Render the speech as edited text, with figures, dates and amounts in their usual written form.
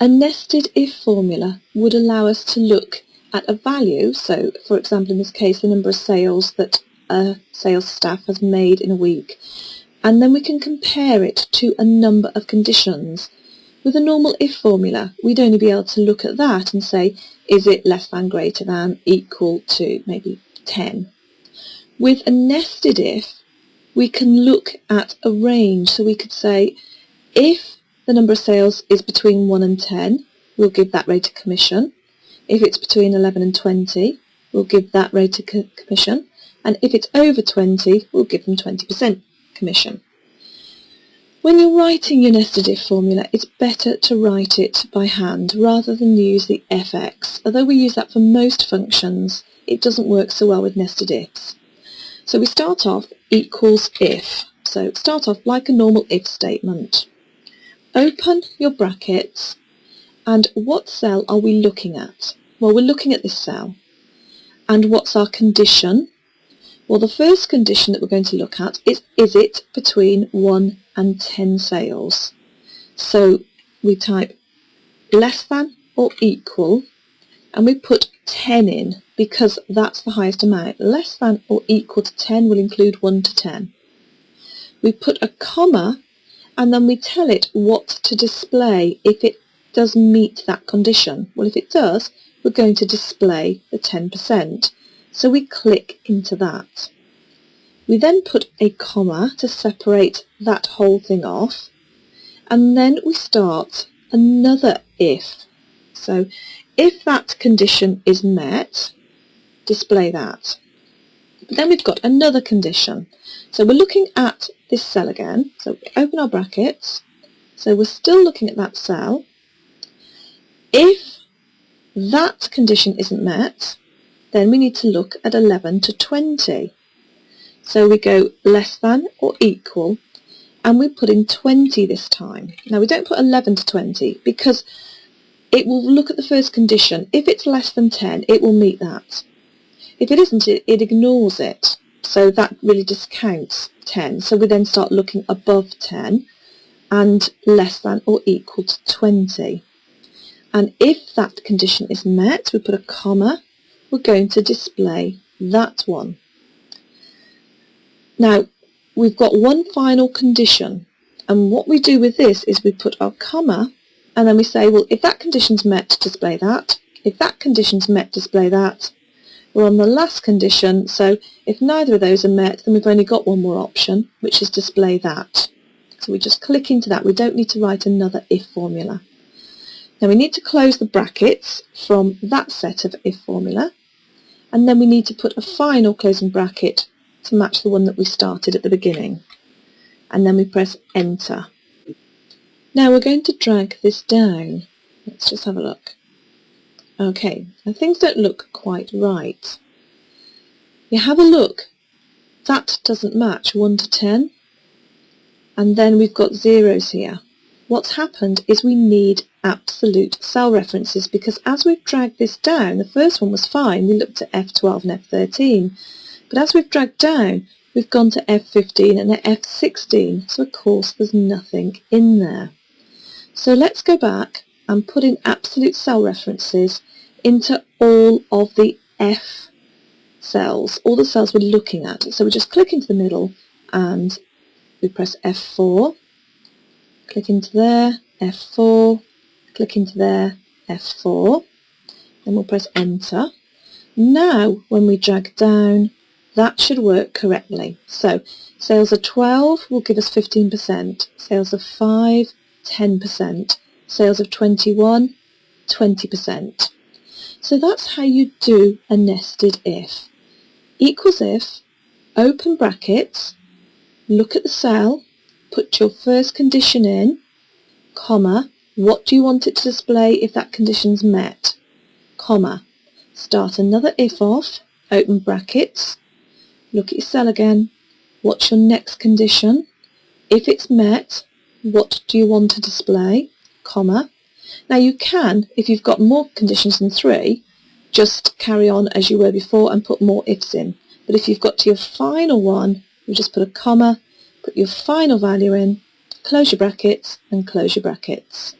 A nested if formula would allow us to look at a value, so for example in this case the number of sales that a sales staff has made in a week, and then we can compare it to a number of conditions. With a normal if formula we'd only be able to look at that and say, is it less than, greater than, equal to maybe 10. With a nested if we can look at a range, so we could say if the number of sales is between 1 and 10, we'll give that rate of commission. If it's between 11 and 20, we'll give that rate of commission. And if it's over 20, we'll give them 20% commission. When you're writing your nested if formula, it's better to write it by hand rather than use the fx. Although we use that for most functions, it doesn't work so well with nested ifs. So we start off equals if. So start off like a normal if statement. Open your brackets, and what cell are we looking at? Well, we're looking at this cell. And what's our condition? Well, the first condition that we're going to look at is it between 1 and 10 sales? So we type less than or equal, and we put 10 in because that's the highest amount. Less than or equal to 10 will include 1 to 10. We put a comma, and then we tell it what to display if it does meet that condition. Well, if it does, we're going to display the 10%. So we click into that. We then put a comma to separate that whole thing off, and then we start another if. So if that condition is met, display that. But then we've got another condition. So we're looking at this cell again. So we open our brackets. So we're still looking at that cell. If that condition isn't met, then we need to look at 11 to 20. So we go less than or equal, and we put in 20 this time. Now we don't put 11 to 20 because it will look at the first condition. If it's less than 10, it will meet that. If it isn't, it ignores it. So that really discounts 10. So we then start looking above 10 and less than or equal to 20. And if that condition is met, we put a comma, we're going to display that one. Now, we've got one final condition, and what we do with this is we put our comma, and then we say, well, if that condition's met, display that. If that condition's met, display that. We're on the last condition, so if neither of those are met, then we've only got one more option, which is display that. So we just click into that. We don't need to write another if formula. Now we need to close the brackets from that set of if formula, and then we need to put a final closing bracket to match the one that we started at the beginning. And then we press enter. Now we're going to drag this down. Let's just have a look. Okay, now things don't look quite right. You have a look. That doesn't match 1 to 10. And then we've got zeros here. What's happened is we need absolute cell references, because as we've dragged this down, the first one was fine. We looked at F12 and F13. But as we've dragged down, we've gone to F15 and F16. So of course there's nothing in there. So let's go back and put in absolute cell references into all of the F cells, all the cells we're looking at. So we just click into the middle and we press F4, click into there, F4, click into there, F4, then we'll press enter. Now when we drag down, that should work correctly. So sales of 12 will give us 15%, sales of 5, 10%, sales of 21, 20%. So that's how you do a nested if. Equals if, open brackets, look at the cell, put your first condition in, comma, what do you want it to display if that condition's met, comma, start another if off, open brackets, look at your cell again, what's your next condition, if it's met, what do you want to display, comma. Now you can, if you've got more conditions than 3, just carry on as you were before and put more ifs in. But if you've got to your final one, you just put a comma, put your final value in, close your brackets and close your brackets.